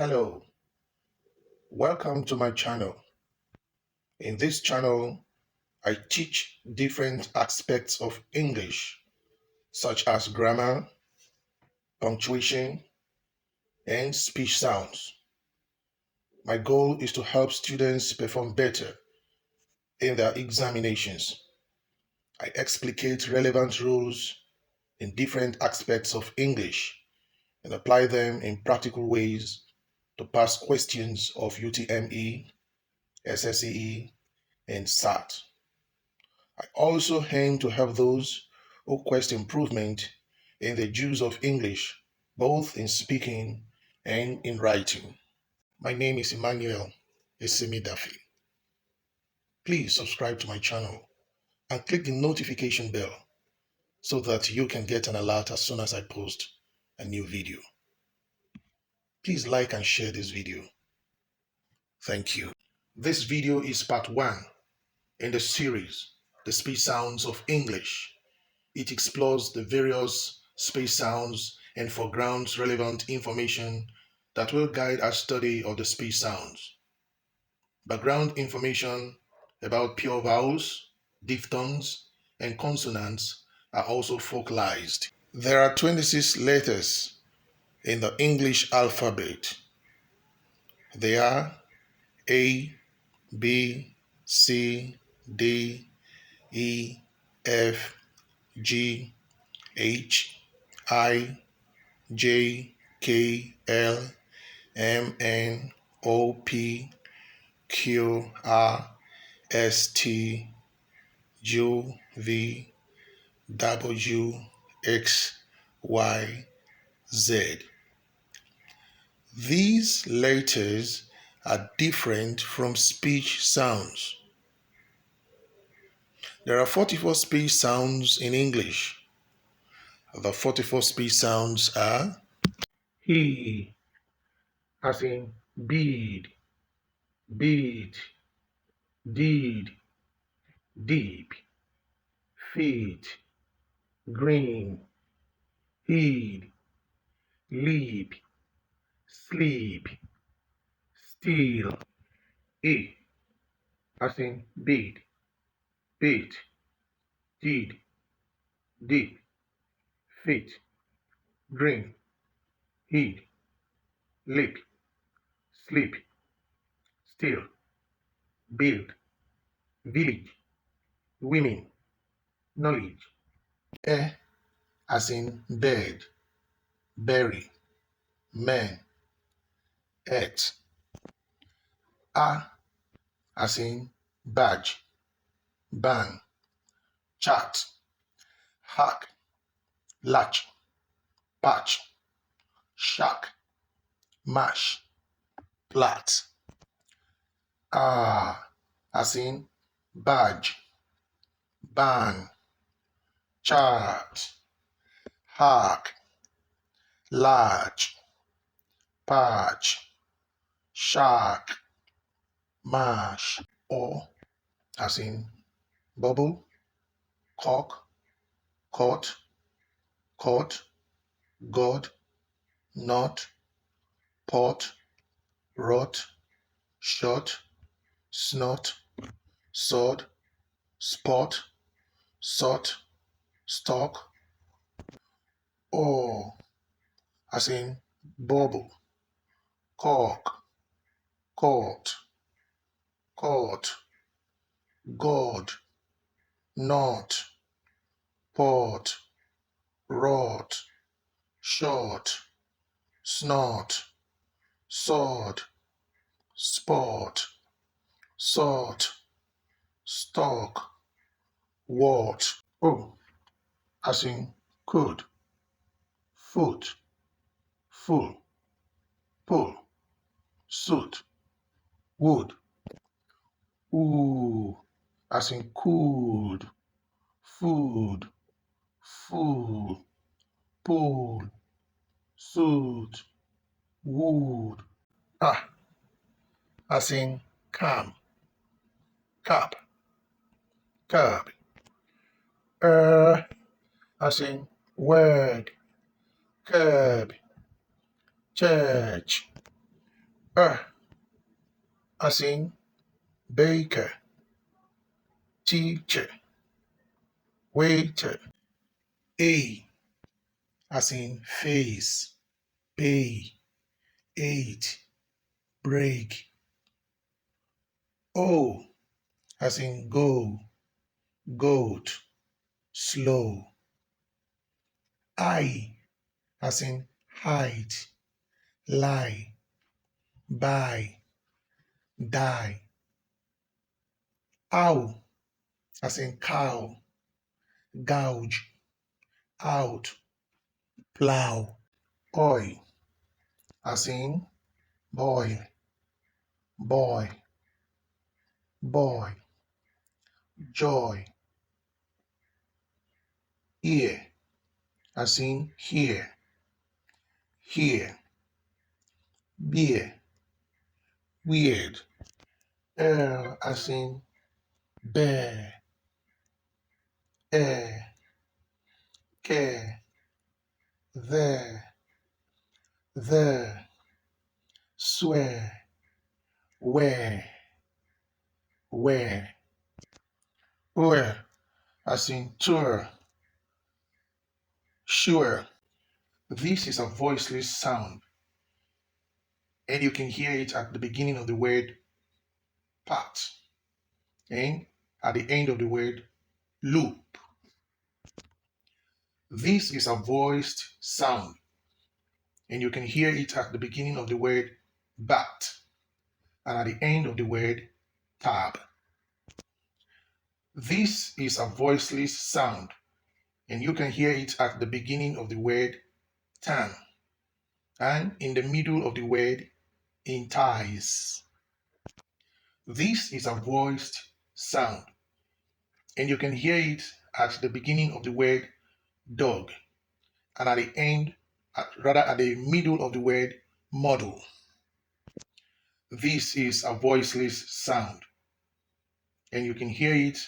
Hello, welcome to my channel. In this channel, I teach different aspects of English, such as grammar, punctuation, and speech sounds. My goal is to help students perform better in their examinations. I explicate relevant rules in different aspects of English and apply them in practical ways to pass questions of UTME, SSCE, and SAT. I also aim to help those who quest improvement in the use of English, both in speaking and in writing. My name is Emmanuel Esimidafi. Please subscribe to my channel and click the notification bell so that you can get an alert as soon as I post a new video. Please like and share this video. Thank you. This video is part 1 in the series, The Speech Sounds of English. It explores the various space sounds and foregrounds relevant information that will guide our study of the speech sounds. Background information about pure vowels, diphthongs, and consonants are also focalized. There are 26 letters in the English alphabet. They are A, B, C, D, E, F, G, H, I, J, K, L, M, N, O, P, Q, R, S, T, U, V, W, X, Y, Z. These letters are different from speech sounds. There are 44 speech sounds in English. The 44 speech sounds are he, as in bead, beat, deed, deep, feet, green, heed, leap, sleep, steal, e, as in beat, beat, deed, deep, feet, green, heed, leap, sleep, steal, build, village, women, knowledge, e, as in bed, bury, man, earth, a, as in badge, ban, chat, hack, latch, patch, shack, mash, plat, as in badge, ban, chart, hack, large, patch, shack, mash, or as in bubble, cock, caught, caught, god, knot, pot, rot, shot, snot, sword, spot, sot, stock, or as in bubble, cork, court, court, god, knot, pot, rot, short, snot, sword, spot, sort, stock, wart, oh, as in could, foot, full, pull, suit, wood, ooh, as in could, food, fool, pull, suit, wood, as in calm, cap, curb, as in word, curb, church, as in baker, teacher, waiter. A as in face, pay, aid, break. O as in go, goat, slow. I as in hide, lie, buy, die. Ow as in cow, gouge, out, plow. Oi as in boy, boy, boy. Joy. Ear as in here, here. Beer, weird. As in bear, air, care, there, swear, where. Where as in tour, sure. This is a voiceless sound, and you can hear it at the beginning of the word part and at the end of the word loop. This is a voiced sound, and you can hear it at the beginning of the word bat and at the end of the word tab. This is a voiceless sound, and you can hear it at the beginning of the word tan and in the middle of the word entice. This is a voiced sound, and you can hear it at the beginning of the word dog and at the end, rather at the middle of the word model. This is a voiceless sound, and you can hear it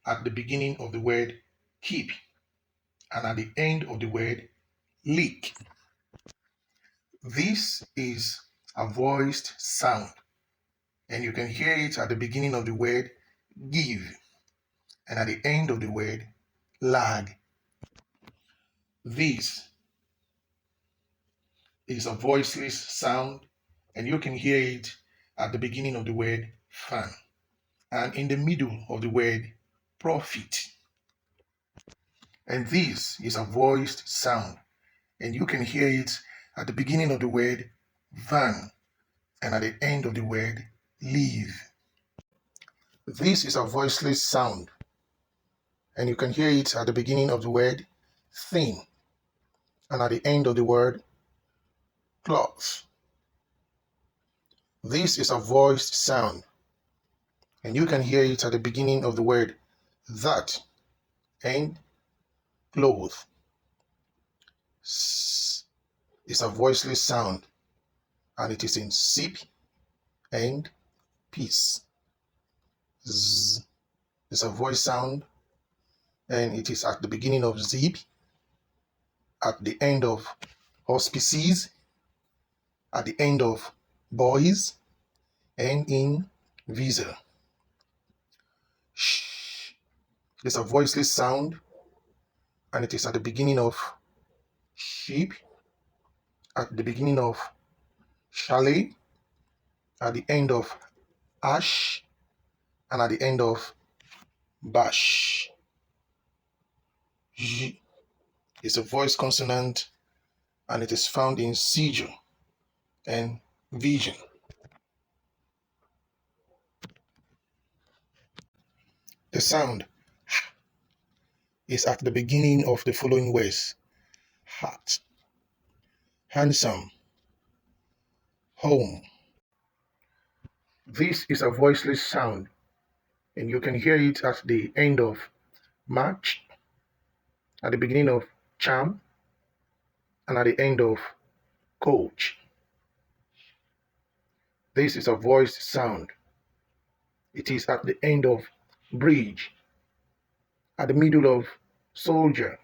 at the beginning of the word keep and at the end of the word leak. This is a voiced sound, and you can hear it at the beginning of the word give and at the end of the word lag. This is a voiceless sound, and you can hear it at the beginning of the word fan and in the middle of the word profit. And this is a voiced sound, and you can hear it at the beginning of the word van and at the end of the word leave. This is a voiceless sound, and you can hear it at the beginning of the word thin and at the end of the word cloth. This is a voiced sound, and you can hear it at the beginning of the word that and cloth. S is a voiceless sound, and it is in sip and peace. Z is a voice sound, and it is at the beginning of zip, at the end of auspices, at the end of boys, and in visa. Sh is a voiceless sound, and it is at the beginning of sheep, at the beginning of chalet, at the end of ash, and at the end of bash. J is a voice consonant, and it is found in seizure and vision. The sound is at the beginning of the following words: heart, handsome, home. This is a voiceless sound, and you can hear it at the end of March, at the beginning of charm, and at the end of coach. This is a voiced sound. It is at the end of bridge, at the middle of soldier,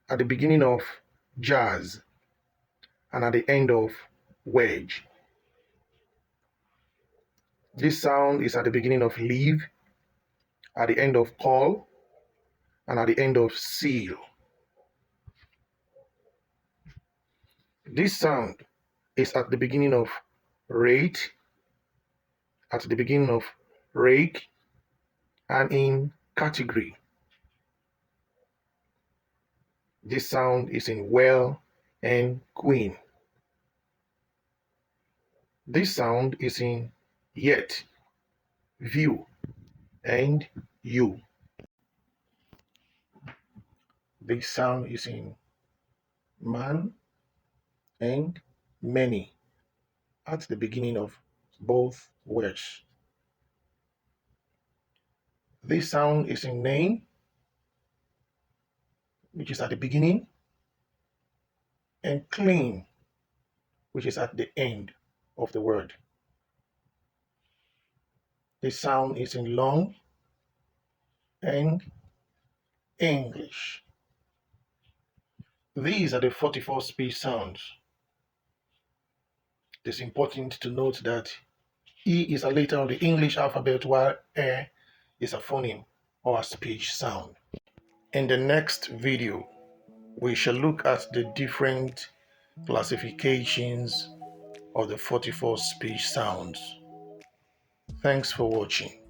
at the beginning of jazz, and at the end of wedge. This sound is at the beginning of leave, at the end of call, and at the end of seal. This sound is at the beginning of rate, at the beginning of rake, and in category. This sound is in well and queen. This sound is in yet, view, and you. This sound is in man and many at the beginning of both words. This sound is in name, which is at the beginning, and clean, which is at the end of the word. This sound is in long and English. These are the 44 speech sounds. It is important to note that E is a letter of the English alphabet while E is a phoneme or a speech sound. In the next video, we shall look at the different classifications of the 44 speech sounds. Thanks for watching.